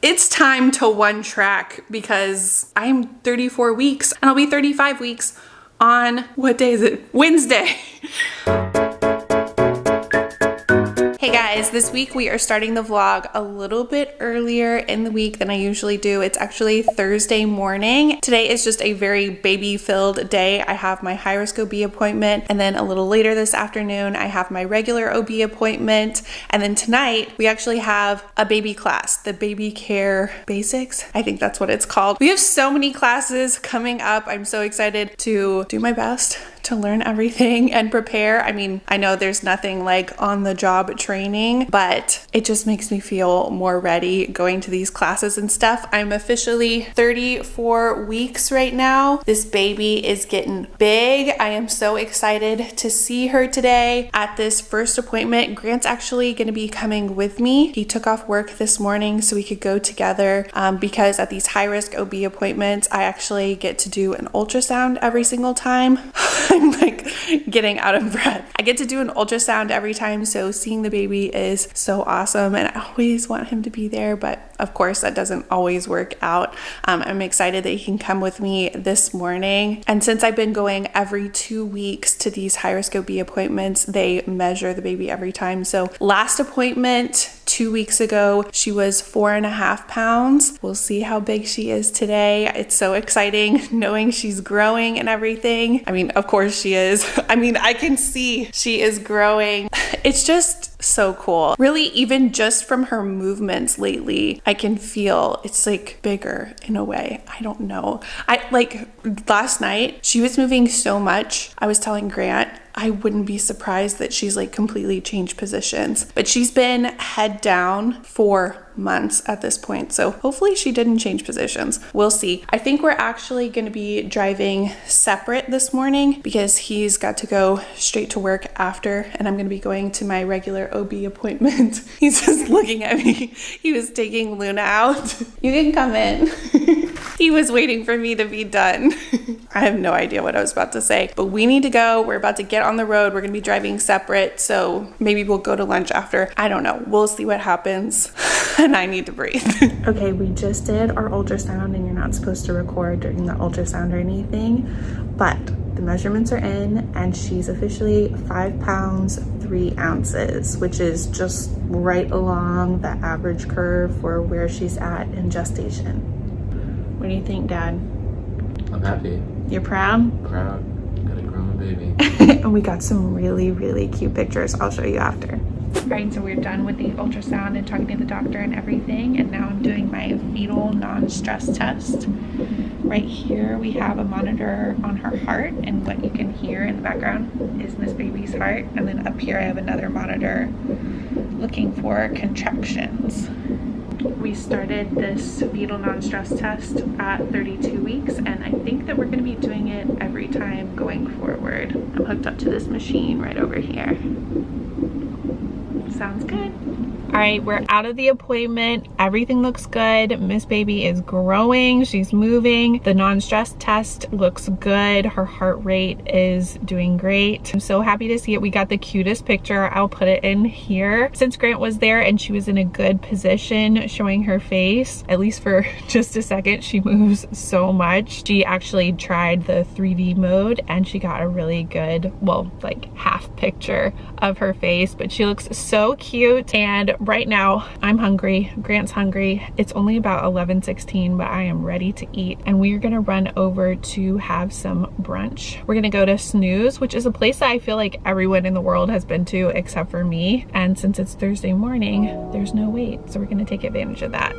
It's time to one track because I'm 34 weeks and I'll be 35 weeks on, what day is it? Wednesday. Hey guys, this week we are starting the vlog a little bit earlier in the week than I usually do. It's actually Thursday morning. Today is just a very baby-filled day. I have my high-risk OB appointment, and then a little later this afternoon I have my regular OB appointment, and then tonight we actually have a baby class, the Baby Care Basics. I think that's what it's called. We have so many classes coming up. I'm so excited to do my best to learn everything and prepare. I mean, I know there's nothing like on-the-job training, but it just makes me feel more ready going to these classes and stuff. I'm officially 34 weeks right now. This baby is getting big. I am so excited to see her today at this first appointment. Grant's actually going to be coming with me. He took off work this morning so we could go together because at these high-risk OB appointments, I actually get to do an ultrasound every single time. I'm like getting out of breath. I get to do an ultrasound every time, so seeing the baby is so awesome, and I always want him to be there, but of course that doesn't always work out. I'm excited that he can come with me this morning, and since I've been going every 2 weeks to these high-risk OB appointments, they measure the baby every time. So last appointment 2 weeks ago, she was 4.5 pounds. We'll see how big she is today. It's so exciting knowing she's growing and everything. I mean, of course she is. I mean, I can see she is growing. It's just so cool. Really, even just from her movements lately, I can feel it's like bigger in a way. I don't know. Like last night, she was moving so much. I was telling Grant, I wouldn't be surprised that she's like completely changed positions, but she's been head down for months at this point, so hopefully she didn't change positions. We'll see. I think we're actually going to be driving separate this morning because he's got to go straight to work after, and I'm going to be going to my regular OB appointment. He's just looking at me. He was taking Luna out. You can come in. He was waiting for me to be done. I have no idea what I was about to say, but we need to go. We're about to get on the road. We're going to be driving separate, so maybe we'll go to lunch after. I don't know. We'll see what happens. And I need to breathe. Okay, we just did our ultrasound, and you're not supposed to record during the ultrasound or anything, but the measurements are in, and she's officially 5 pounds 3 ounces, which is just right along the average curve for where she's at in gestation. What do you think, Dad? I'm happy. You're proud? Proud. Got a grown baby. And we got some really, really cute pictures. I'll show you after. Right, so we're done with the ultrasound and talking to the doctor and everything, and now I'm doing my fetal non-stress test. Right here we have a monitor on her heart, and what you can hear in the background is Miss Baby's heart, and then up here I have another monitor looking for contractions. We started this fetal non-stress test at 32 weeks, and I think that we're going to be doing it every time going forward. I'm hooked up to this machine right over here. Sounds good. All right, we're out of the appointment. Everything looks good. Miss Baby is growing. She's moving. The non-stress test looks good. Her heart rate is doing great. I'm so happy to see it. We got the cutest picture. I'll put it in here. Since Grant was there and she was in a good position showing her face, at least for just a second, she moves so much. She actually tried the 3D mode and she got a really good, well, like half picture of her face, but she looks so cute. And right now I'm hungry, Grant's hungry. It's only about 11:16, but I am ready to eat, and we are gonna run over to have some brunch. We're gonna go to Snooze, which is a place that I feel like everyone in the world has been to except for me, and since it's Thursday morning, there's no wait, so we're gonna take advantage of that.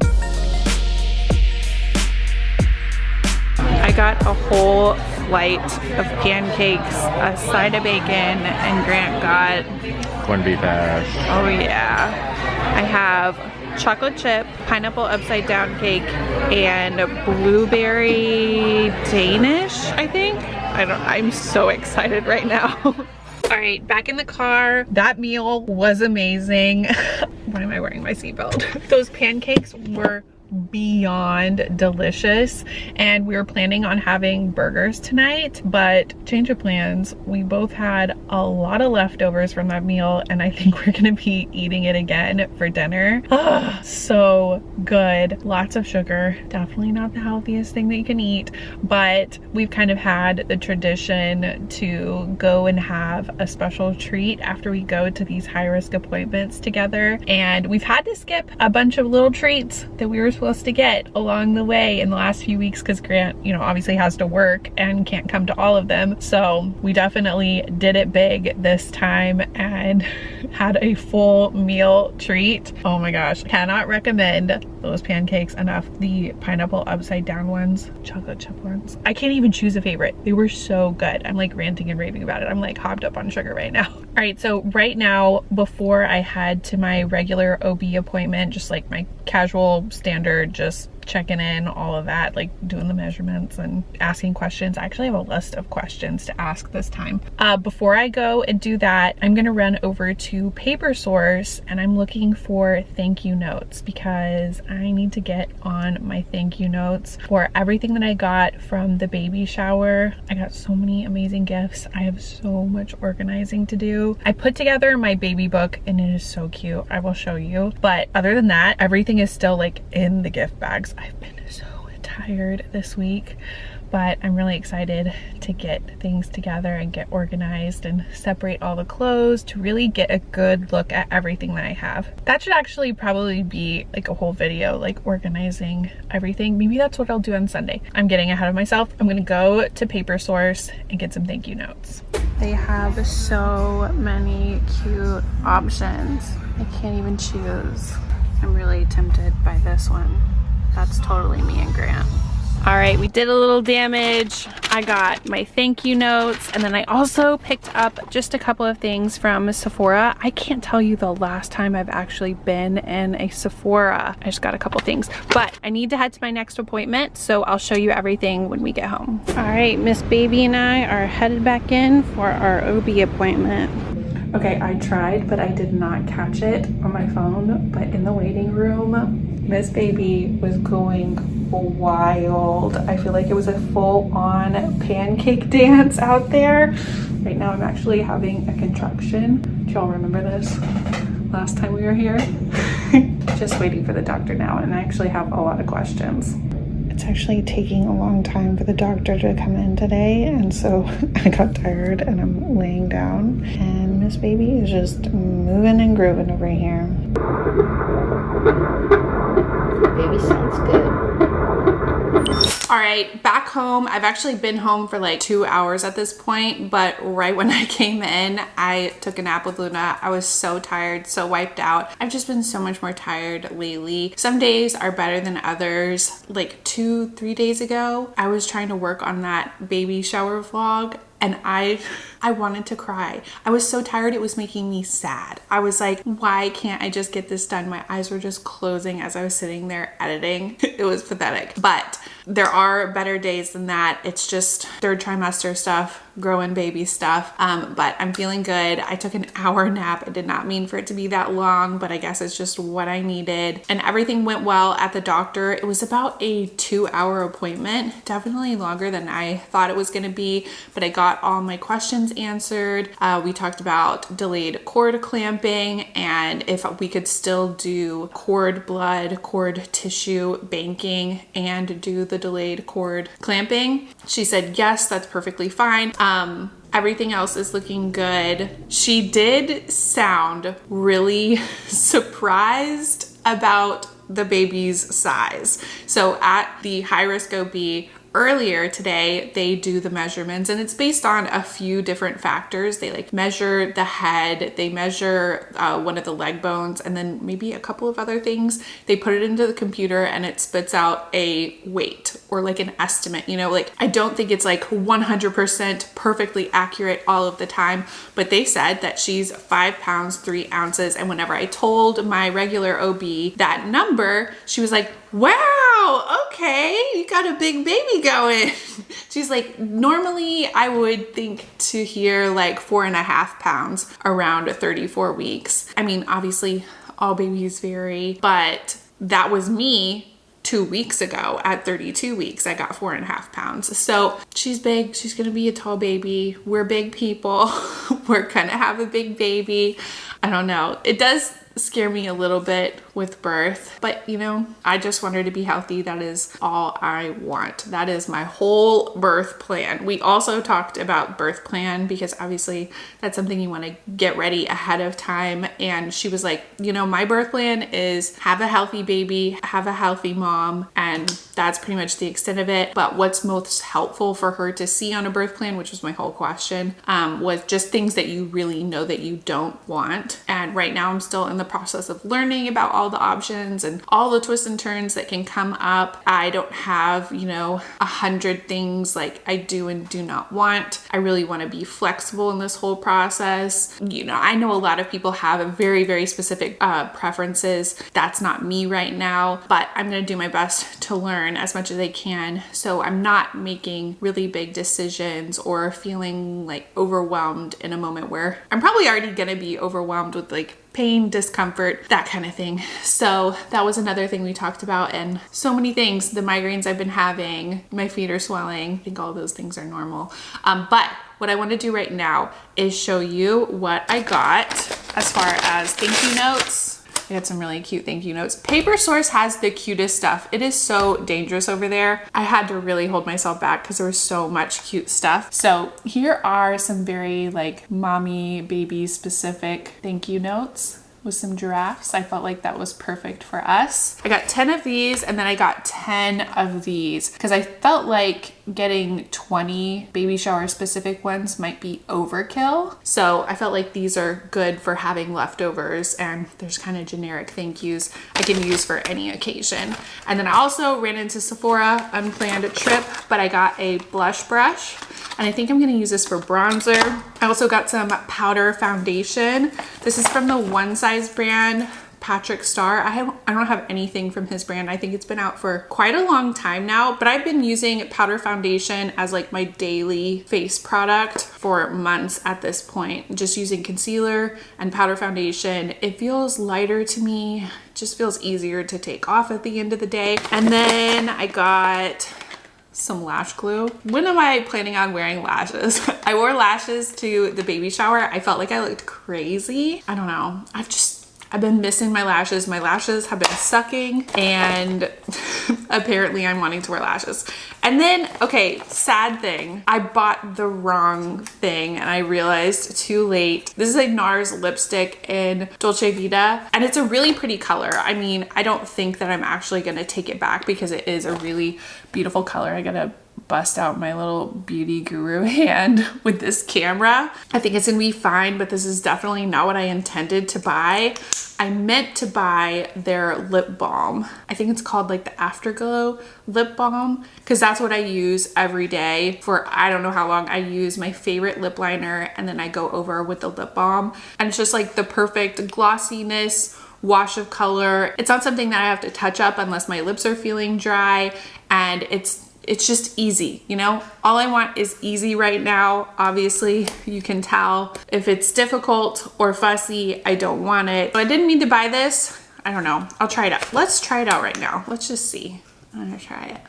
I got a whole flight of pancakes, a side of bacon, and Grant got Corned beef hash. Oh yeah. I have chocolate chip, pineapple upside down cake, and blueberry Danish, I think. I'm so excited right now. All right, back in the car. That meal was amazing. Why am I wearing my seatbelt? Those pancakes were beyond delicious, and we were planning on having burgers tonight, but change of plans. We both had a lot of leftovers from that meal, and I think we're gonna be eating it again for dinner. So good. Lots of sugar. Definitely not the healthiest thing that you can eat, but we've kind of had the tradition to go and have a special treat after we go to these high-risk appointments together, and we've had to skip a bunch of little treats that we were supposed to get along the way in the last few weeks because Grant, you know, obviously has to work and can't come to all of them. So we definitely did it big this time and had a full meal treat. Oh my gosh, cannot recommend those pancakes enough. The pineapple upside down ones, chocolate chip ones. I can't even choose a favorite. They were so good. I'm like ranting and raving about it. I'm like hopped up on sugar right now. All right, so right now, before I head to my regular OB appointment, just like my casual standard, just checking in, all of that, like doing the measurements and asking questions. I actually have a list of questions to ask this time. Before I go and do that, I'm gonna run over to PaperSource and I'm looking for thank you notes because I need to get on my thank you notes for everything that I got from the baby shower. I got so many amazing gifts. I have so much organizing to do. I put together my baby book and it is so cute. I will show you. But other than that, everything is still like in the gift bags. I've been so tired this week, but I'm really excited to get things together and get organized and separate all the clothes to really get a good look at everything that I have. That should actually probably be like a whole video, like organizing everything. Maybe that's what I'll do on Sunday. I'm getting ahead of myself. I'm gonna go to PaperSource and get some thank you notes. They have so many cute options. I can't even choose. I'm really tempted by this one. That's totally me and Grant. All right, we did a little damage. I got my thank you notes, and then I also picked up just a couple of things from Sephora. I can't tell you the last time I've actually been in a Sephora. I just got a couple things, but I need to head to my next appointment, so I'll show you everything when we get home. All right, Miss Baby and I are headed back in for our OB appointment. Okay, I tried, but I did not catch it on my phone, but in the waiting room, Miss Baby was going wild. I feel like it was a full-on pancake dance out there. Right now, I'm actually having a contraction. Do y'all remember this? Last time we were here? Just waiting for the doctor now, and I actually have a lot of questions. It's actually taking a long time for the doctor to come in today, and so I got tired and I'm laying down, and Miss Baby is just moving and grooving over here. Baby sounds good. All right, back home. I've actually been home for like 2 hours at this point, but right when I came in, I took a nap with Luna. I was so tired, so wiped out. I've just been so much more tired lately. Some days are better than others. Like 2-3 days ago, I was trying to work on that baby shower vlog, and I wanted to cry. I was so tired, it was making me sad. I was like, why can't I just get this done? My eyes were just closing as I was sitting there editing. It was pathetic. But there are better days than that. It's just third trimester stuff, growing baby stuff. But I'm feeling good. I took an hour nap. I did not mean for it to be that long, but I guess it's just what I needed. And everything went well at the doctor. It was about a 2-hour appointment, definitely longer than I thought it was gonna be, but I got all my questions answered. We talked about delayed cord clamping and if we could still do cord blood, cord tissue banking and do the delayed cord clamping. She said, yes, that's perfectly fine. Everything else is looking good. She did sound really surprised about the baby's size. So at the high risk OB earlier today, they do the measurements and it's based on a few different factors. They like measure the head, they measure one of the leg bones, and then maybe a couple of other things. They put it into the computer and it spits out a weight or like an estimate, you know, like I don't think it's like 100% perfectly accurate all of the time, but they said that she's 5 pounds, 3 ounces. And whenever I told my regular OB that number, she was like, wow, okay, you got a big baby going. She's like, normally I would think to hear like 4.5 pounds around 34 weeks. I mean, obviously all babies vary, but that was me 2 weeks ago at 32 weeks, I got 4.5 pounds. So she's big. She's going to be a tall baby. We're big people. We're going to have a big baby. I don't know. It does scare me a little bit with birth, but you know, I just want her to be healthy. That is all I want. That is my whole birth plan. We also talked about birth plan because obviously that's something you want to get ready ahead of time. And she was like, you know, my birth plan is have a healthy baby, have a healthy mom, and that's pretty much the extent of it. But what's most helpful for her to see on a birth plan, which was my whole question, was just things that you really know that you don't want. And right now I'm still in the process of learning about all the options and all the twists and turns that can come up. I don't have, you know, 100 things like I do and do not want. I really want to be flexible in this whole process. You know, I know a lot of people have very, very specific preferences. That's not me right now, but I'm going to do my best to learn as much as I can. So I'm not making really big decisions or feeling like overwhelmed in a moment where I'm probably already going to be overwhelmed with like pain, discomfort, that kind of thing. So that was another thing we talked about, and so many things. The migraines I've been having, my feet are swelling. I think all those things are normal. But what I want to do right now is show you what I got as far as thank you notes. I got some really cute thank you notes. Paper Source has the cutest stuff. It is so dangerous over there. I had to really hold myself back because there was so much cute stuff. So here are some very like mommy, baby specific thank you notes with some giraffes. I felt like that was perfect for us. I got 10 of these and then I got 10 of these because I felt like getting 20 baby shower specific ones might be overkill. So I felt like these are good for having leftovers, and there's kind of generic thank yous I can use for any occasion. And then I also ran into Sephora, unplanned trip, but I got a blush brush. And I think I'm gonna use this for bronzer. I also got some powder foundation. This is from the One Size brand, Patrick Starr. I don't have anything from his brand. I think it's been out for quite a long time now, but I've been using powder foundation as like my daily face product for months at this point. Just using concealer and powder foundation. It feels lighter to me, just feels easier to take off at the end of the day. And then I got some lash glue. When am I planning on wearing lashes? I wore lashes to the baby shower. I felt like I looked crazy. I don't know. I've been missing my lashes. My lashes have been sucking, and apparently I'm wanting to wear lashes. And then, okay, sad thing. I bought the wrong thing and I realized too late. This is a NARS lipstick in Dolce Vita, and it's a really pretty color. I mean, I don't think that I'm actually gonna take it back because it is a really beautiful color. I gotta bust out my little beauty guru hand with this camera. I think it's gonna be fine, but this is definitely not what I intended to buy. I meant to buy their lip balm. I think it's called like the Afterglow lip balm, because that's what I use every day for I don't know how long. I use my favorite lip liner and then I go over with the lip balm, and it's just like the perfect glossiness, wash of color. It's not something that I have to touch up unless my lips are feeling dry, and it's just easy, you know? All I want is easy right now. Obviously, you can tell if it's difficult or fussy, I don't want it. So I didn't mean to buy this. I don't know. I'll try it out. Let's try it out right now. Let's just see. I'm gonna try it.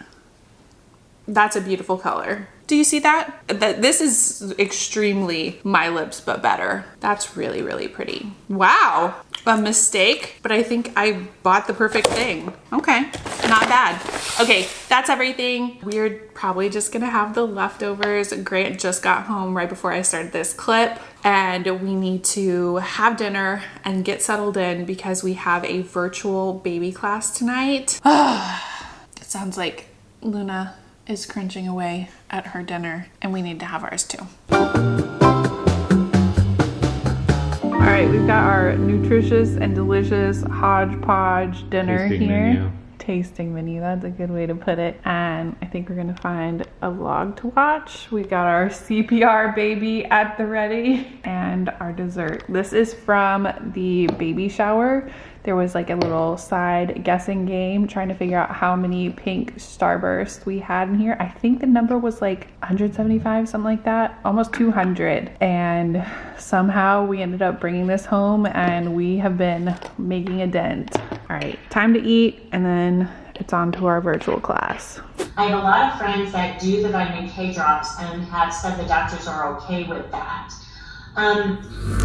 That's a beautiful color. Do you see that? This is extremely my lips, but better. That's really, really pretty. Wow, a mistake, but I think I bought the perfect thing. Okay, not bad. Okay, that's everything. We're probably just gonna have the leftovers. Grant just got home right before I started this clip, and we need to have dinner and get settled in because we have a virtual baby class tonight. It sounds like Luna is crunching away at her dinner, and we need to have ours too. All right, we've got our nutritious and delicious hodgepodge dinner Tasting here. menu. Tasting menu, that's a good way to put it. And I think we're gonna find a vlog to watch. We got our CPR baby at the ready and our dessert. This is from the baby shower. There was like a little side guessing game trying to figure out how many pink starbursts we had in here. I think the number was like 175, something like that, almost 200. And somehow we ended up bringing this home and we have been making a dent. All right, time to eat, and then it's on to our virtual class. I have a lot of friends that do the vitamin K drops and have said the doctors are okay with that. All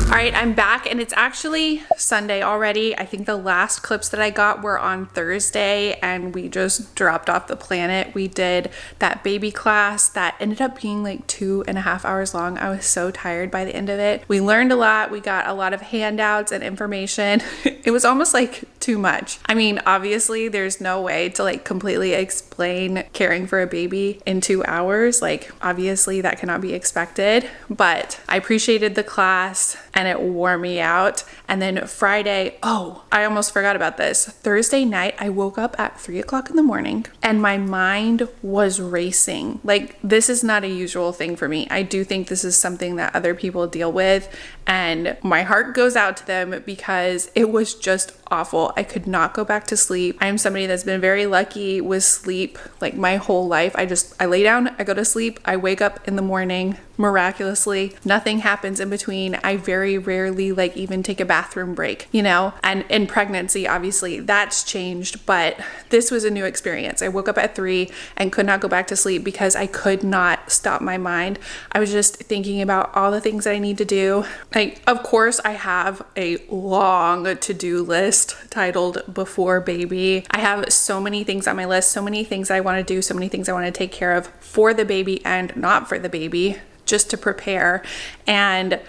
right, I'm back and it's actually Sunday already. I think the last clips that I got were on Thursday and we just dropped off the planet. We did that baby class that ended up being like 2.5 hours long. I was so tired by the end of it. We learned a lot. We got a lot of handouts and information. It was almost like too much. I mean, obviously there's no way to like completely explain caring for a baby in 2 hours. Like obviously that cannot be expected, but I appreciated the class and it wore me out. And then Friday, oh, I almost forgot about this. Thursday night, I woke up at 3 o'clock in the morning and my mind was racing. Like this is not a usual thing for me. I do think this is something that other people deal with and my heart goes out to them because it was just awful. I could not go back to sleep. I am somebody that's been very lucky with sleep like my whole life. I lay down, I go to sleep, I wake up in the morning miraculously. Nothing happens in between. I very rarely like even take a bathroom break, you know? And in pregnancy, obviously that's changed, but this was a new experience. I woke up at 3 and could not go back to sleep because I could not stop my mind. I was just thinking about all the things that I need to do. Like, of course, I have a long to-do list titled Before Baby. I have so many things on my list, so many things I want to do, so many things I want to take care of for the baby and not for the baby, just to prepare. And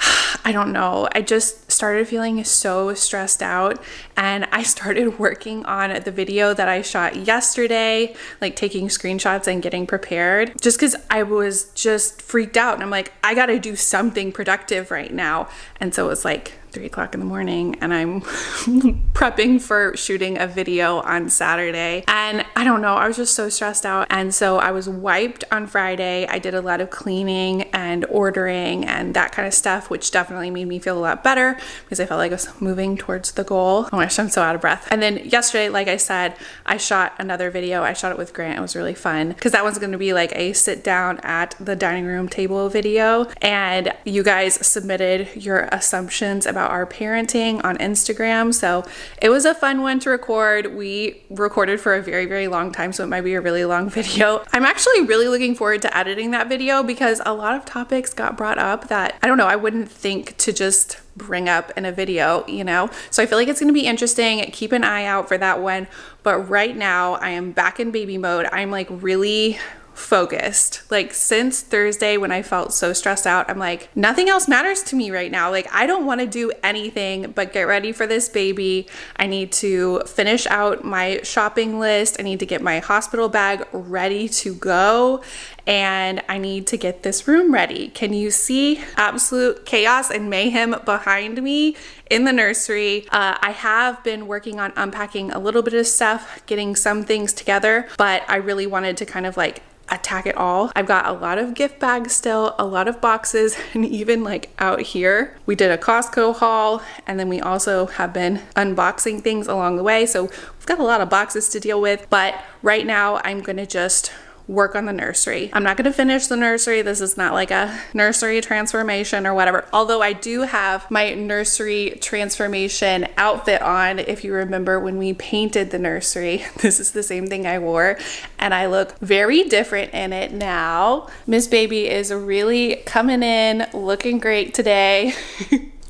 I don't know, I just started feeling so stressed out and I started working on the video that I shot yesterday, like taking screenshots and getting prepared just because I was just freaked out and I'm like, I gotta do something productive right now. And so it was like 3 o'clock in the morning and I'm prepping for shooting a video on Saturday. And I don't know, I was just so stressed out. And so I was wiped on Friday. I did a lot of cleaning and ordering and that kind of stuff, which definitely made me feel a lot better because I felt like I was moving towards the goal. Oh my gosh, I'm so out of breath. And then yesterday, like I said, I shot another video. I shot it with Grant. It was really fun because that one's going to be like a sit down at the dining room table video. And you guys submitted your assumptions about our parenting on Instagram. So it was a fun one to record. We recorded for a very, very long time, so it might be a really long video. I'm actually really looking forward to editing that video because a lot of topics got brought up that, I don't know, I wouldn't think to just bring up in a video, you know? So I feel like it's going to be interesting. Keep an eye out for that one. But right now I am back in baby mode. I'm like really focused. Like since Thursday when I felt so stressed out, I'm like, nothing else matters to me right now. Like I don't want to do anything but get ready for this baby. I need to finish out my shopping list. I need to get my hospital bag ready to go. And I need to get this room ready. Can you see absolute chaos and mayhem behind me in the nursery? I have been working on unpacking a little bit of stuff, getting some things together, but I really wanted to kind of like attack it all. I've got a lot of gift bags still, a lot of boxes, and even like out here, we did a Costco haul, and then we also have been unboxing things along the way. So we've got a lot of boxes to deal with, but right now I'm gonna just work on the nursery. I'm not going to finish the nursery. This is not like a nursery transformation or whatever. Although I do have my nursery transformation outfit on. If you remember when we painted the nursery, this is the same thing I wore and I look very different in it now. Miss Baby is really coming in looking great today.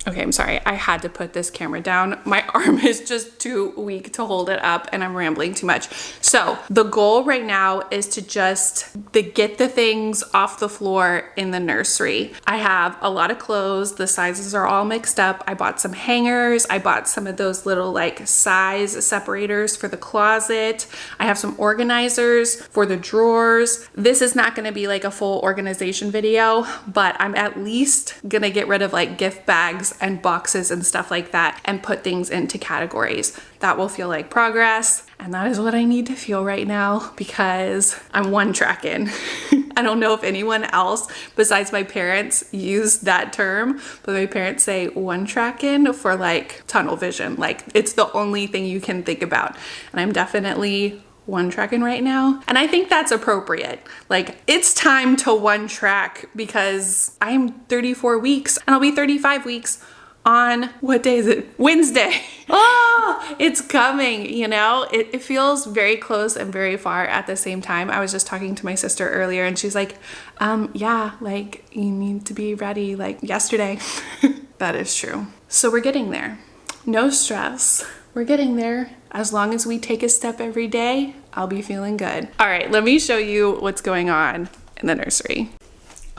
Okay, I'm sorry. I had to put this camera down. My arm is just too weak to hold it up and I'm rambling too much. So the goal right now is to just get the things off the floor in the nursery. I have a lot of clothes. The sizes are all mixed up. I bought some hangers. I bought some of those little like size separators for the closet. I have some organizers for the drawers. This is not gonna be like a full organization video, but I'm at least gonna get rid of like gift bags and boxes and stuff like that and put things into categories. That will feel like progress. And that is what I need to feel right now because I'm one track in. I don't know if anyone else besides my parents use that term, but my parents say one track in for like tunnel vision. Like it's the only thing you can think about. And I'm definitely one tracking right now. And I think that's appropriate. Like it's time to one track because I'm 34 weeks and I'll be 35 weeks on, what day is it? Wednesday. Oh, it's coming, you know? It feels very close and very far at the same time. I was just talking to my sister earlier and she's like, yeah, like you need to be ready like yesterday. That is true. So we're getting there. No stress. We're getting there. As long as we take a step every day, I'll be feeling good. All right, let me show you what's going on in the nursery.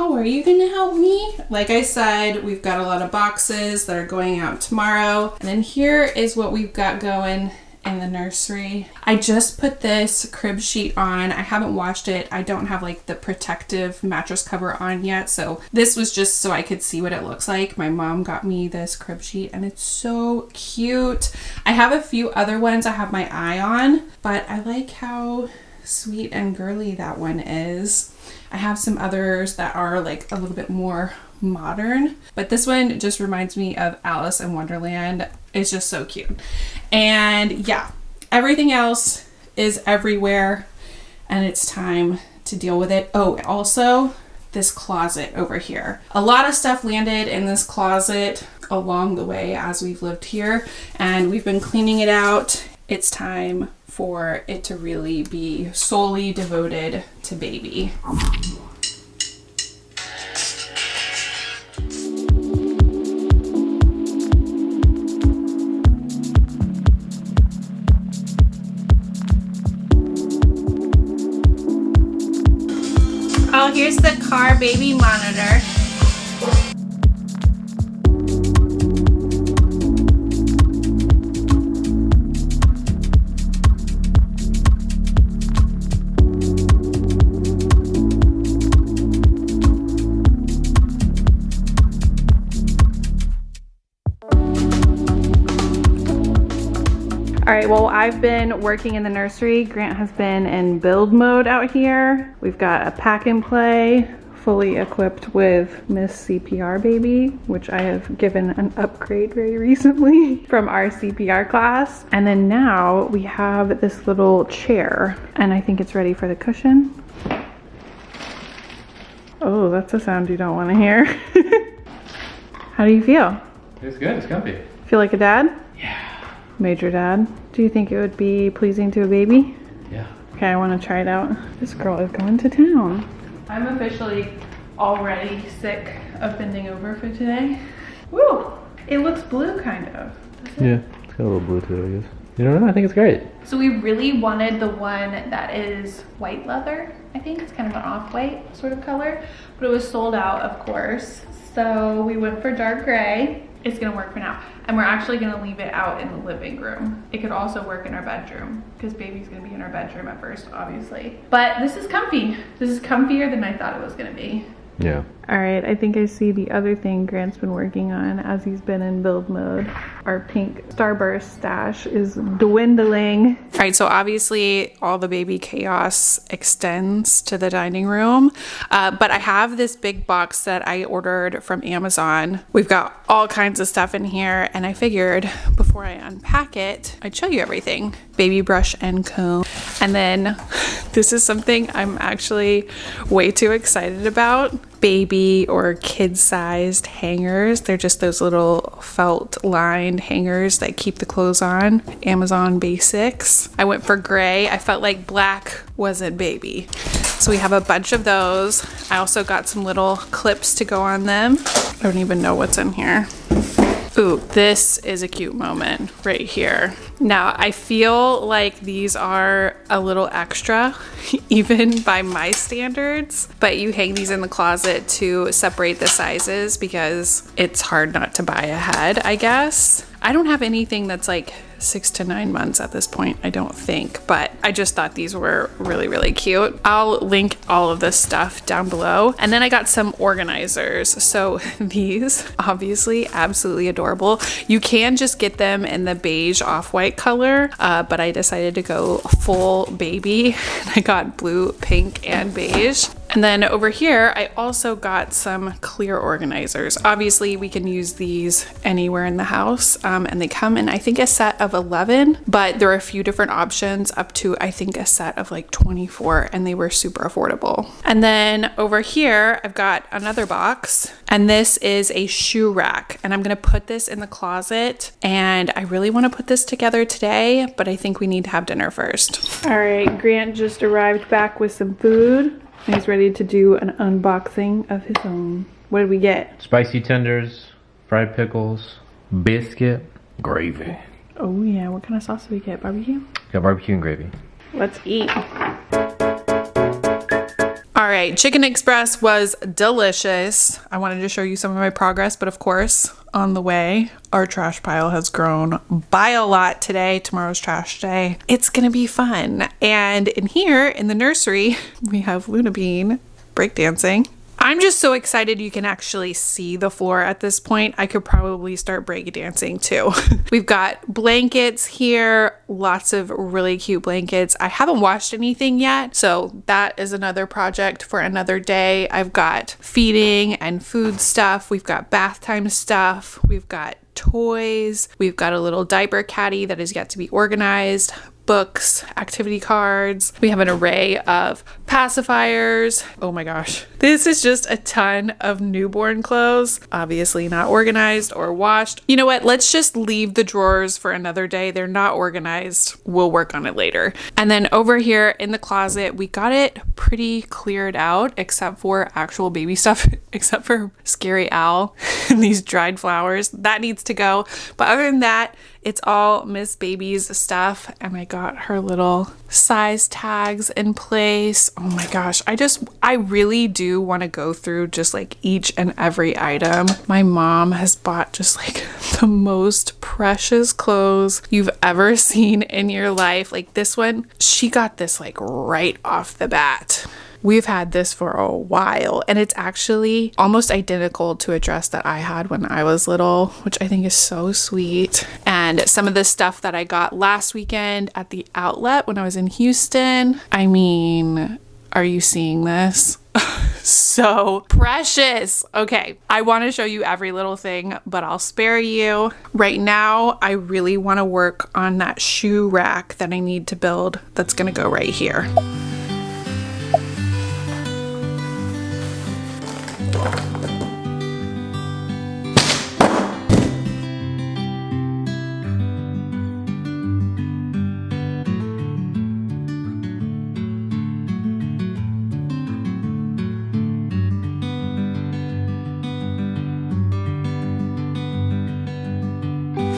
Oh, are you gonna help me? Like I said, we've got a lot of boxes that are going out tomorrow. And then here is what we've got going in the nursery. I just put this crib sheet on. I haven't washed it. I don't have like the protective mattress cover on yet. So this was just so I could see what it looks like. My mom got me this crib sheet and it's so cute. I have a few other ones I have my eye on, but I like how sweet and girly that one is. I have some others that are like a little bit more modern, but this one just reminds me of Alice in Wonderland. It's just so cute. And yeah, everything else is everywhere and it's time to deal with it. Oh, also this closet over here. A lot of stuff landed in this closet along the way as we've lived here and we've been cleaning it out. It's time for it to really be solely devoted to baby. Oh, here's the car baby monitor. All right, well, I've been working in the nursery. Grant has been in build mode out here. We've got a pack and play, fully equipped with Miss CPR Baby, which I have given an upgrade very recently from our CPR class. And then now we have this little chair, and I think it's ready for the cushion. Oh, that's a sound you don't want to hear. How do you feel? It's good, it's comfy. Feel like a dad? Yeah. Major dad. Do you think it would be pleasing to a baby? Yeah. Okay, I want to try it out. This girl is going to town. I'm officially already sick of bending over for today. Woo! It looks blue, kind of. Yeah, it's got a little blue to it, I guess. You don't know? I think it's great. So we really wanted the one that is white leather. I think it's kind of an off-white sort of color, but it was sold out, of course. So we went for dark gray. It's gonna work for now. And we're actually gonna leave it out in the living room. It could also work in our bedroom because baby's gonna be in our bedroom at first, obviously. But this is comfy. This is comfier than I thought it was gonna be. Yeah. All right, I think I see the other thing Grant's been working on as he's been in build mode. Our pink Starburst stash is dwindling. All right, so obviously all the baby chaos extends to the dining room, but I have this big box that I ordered from Amazon. We've got all kinds of stuff in here, and I figured before I unpack it, I'd show you everything. Baby brush and comb. And then this is something I'm actually way too excited about. Baby or kid-sized hangers. They're just those little felt lined hangers that keep the clothes on. Amazon Basics. I went for gray. I felt like black wasn't baby. So we have a bunch of those. I also got some little clips to go on them. I don't even know what's in here. Ooh, this is a cute moment right here. Now, I feel like these are a little extra, even by my standards, but you hang these in the closet to separate the sizes because it's hard not to buy ahead, I guess. I don't have anything that's like 6 to 9 months at this point, I don't think, but I just thought these were really, really cute. I'll link all of this stuff down below. And then I got some organizers. So these, obviously, absolutely adorable. You can just get them in the beige off-white color, but I decided to go full baby. I got blue, pink, and beige. And then over here, I also got some clear organizers. Obviously, we can use these anywhere in the house, and they come in, I think, a set of 11, but there are a few different options up to, I think, a set of like 24, and they were super affordable. And then over here, I've got another box, and this is a shoe rack, and I'm gonna put this in the closet, and I really wanna put this together today, but I think we need to have dinner first. All right, Grant just arrived back with some food. He's ready to do an unboxing of his own. What did we get? Spicy tenders, fried pickles, biscuit, gravy. Oh yeah, what kind of sauce did we get? Barbecue? Got barbecue and gravy. Let's eat. All right, Chicken Express was delicious. I wanted to show you some of my progress, but of course, on the way, our trash pile has grown by a lot today. Tomorrow's trash day. It's gonna be fun. And in here, in the nursery, we have Luna Bean breakdancing. I'm just so excited you can actually see the floor at this point. I could probably start breakdancing too. We've got blankets here, lots of really cute blankets. I haven't washed anything yet, so that is another project for another day. I've got feeding and food stuff. We've got bath time stuff. We've got toys. We've got a little diaper caddy that is yet to be organized. Books, activity cards. We have an array of pacifiers. Oh my gosh. This is just a ton of newborn clothes, obviously not organized or washed. You know what? Let's just leave the drawers for another day. They're not organized. We'll work on it later. And then over here in the closet, we got it pretty cleared out except for actual baby stuff, except for Scary Owl and these dried flowers. That needs to go. But other than that, it's all Miss Baby's stuff, and I got her little size tags in place. Oh my gosh, I really do want to go through just like each and every item. My mom has bought just like the most precious clothes you've ever seen in your life. Like this one, she got this like right off the bat. We've had this for a while, and it's actually almost identical to a dress that I had when I was little, which I think is so sweet. And some of the stuff that I got last weekend at the outlet when I was in Houston, I mean, are you seeing this? So precious. Okay, I want to show you every little thing, but I'll spare you. Right now, I really want to work on that shoe rack that I need to build that's going to go right here.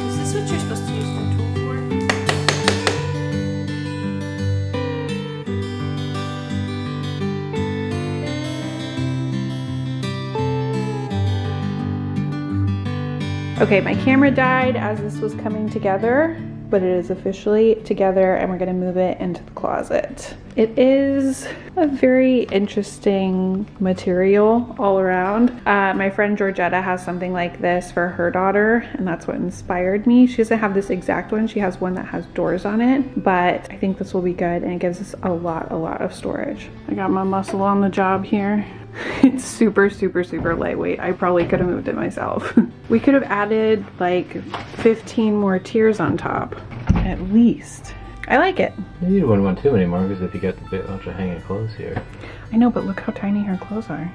Is this what you're supposed to use the tool for? Okay, my camera died as this was coming together, but it is officially together and we're gonna move it into the closet. It is a very interesting material all around. My friend Georgetta has something like this for her daughter, and that's what inspired me. She doesn't have this exact one. She has one that has doors on it, but I think this will be good and it gives us a lot of storage. I got my muscle on the job here. It's super lightweight. I probably could have moved it myself. We could have added like 15 more tiers on top, at least. I like it. You wouldn't want too many more because if you got the bunch of hanging clothes here. I know, but look how tiny her clothes are.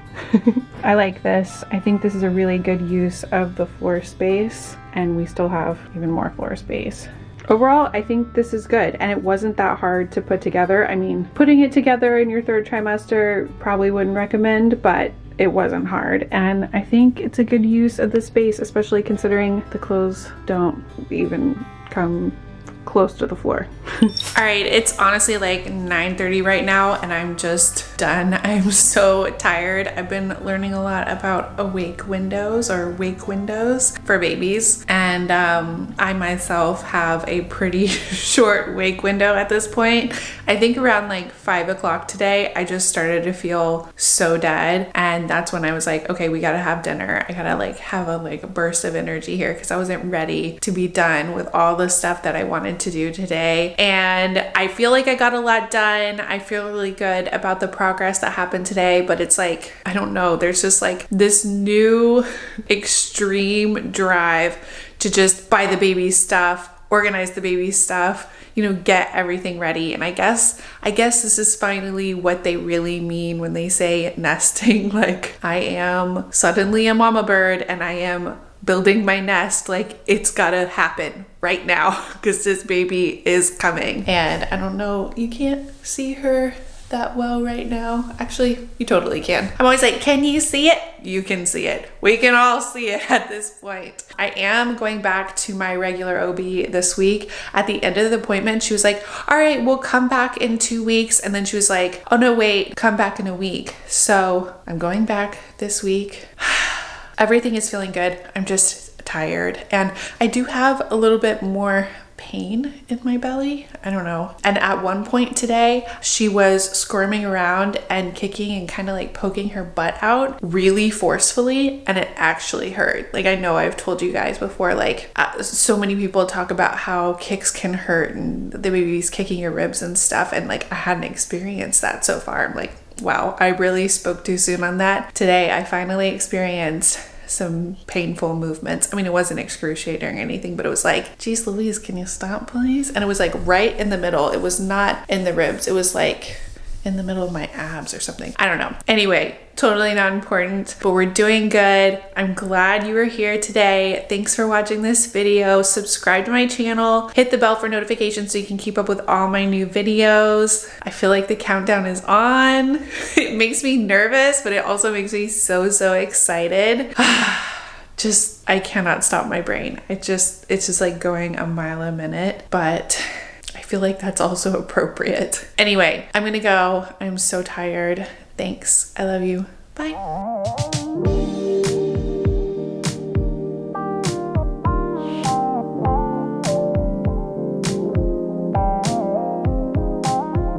I like this. I think this is a really good use of the floor space, and we still have even more floor space. Overall, I think this is good, and it wasn't that hard to put together. I mean, putting it together in your third trimester, probably wouldn't recommend, but it wasn't hard. And I think it's a good use of the space, especially considering the clothes don't even come close to the floor. All right, it's honestly like 9:30 right now and I'm just done. I'm so tired. I've been learning a lot about awake windows or wake windows for babies, and I myself have a pretty short wake window at this point. I think around like 5 o'clock today, I just started to feel so dead, and that's when I was like, okay, we gotta have dinner. I gotta like have a burst of energy here because I wasn't ready to be done with all the stuff that I wanted to do today. And I feel like I got a lot done. I feel really good about the progress that happened today, but it's like, I don't know, there's just like this new extreme drive to just buy the baby stuff, organize the baby stuff, you know, get everything ready. And I guess this is finally what they really mean when they say nesting. Like, I am suddenly a mama bird and I am building my nest. Like, it's gotta happen right now because this baby is coming. And I don't know, you can't see her that well right now. Actually, you totally can. I'm always like, can you see it? You can see it. We can all see it at this point. I am going back to my regular OB this week. At the end of the appointment, she was like, all right, we'll come back in 2 weeks. And then she was like, oh no, wait, come back in a week. So I'm going back this week. Everything is feeling good. I'm just tired. And I do have a little bit more pain in my belly. I don't know. And at one point today, she was squirming around and kicking and kind of like poking her butt out really forcefully, and it actually hurt. Like, I know I've told you guys before, like so many people talk about how kicks can hurt and the baby's kicking your ribs and stuff, and like I hadn't experienced that so far. I'm like, wow, I really spoke too soon on that. Today, I finally experienced some painful movements. I mean, it wasn't excruciating or anything, but it was like, geez Louise, can you stop please? And it was like right in the middle. It was not in the ribs. It was like in the middle of my abs or something. I don't know. Anyway, totally not important, but we're doing good. I'm glad you were here today. Thanks for watching this video. Subscribe to my channel. Hit the bell for notifications so you can keep up with all my new videos. I feel like the countdown is on. It makes me nervous, but it also makes me so excited. I cannot stop my brain. It's just like going a mile a minute, but I feel like that's also appropriate. Anyway, I'm gonna go. I'm so tired. Thanks. I love you. Bye.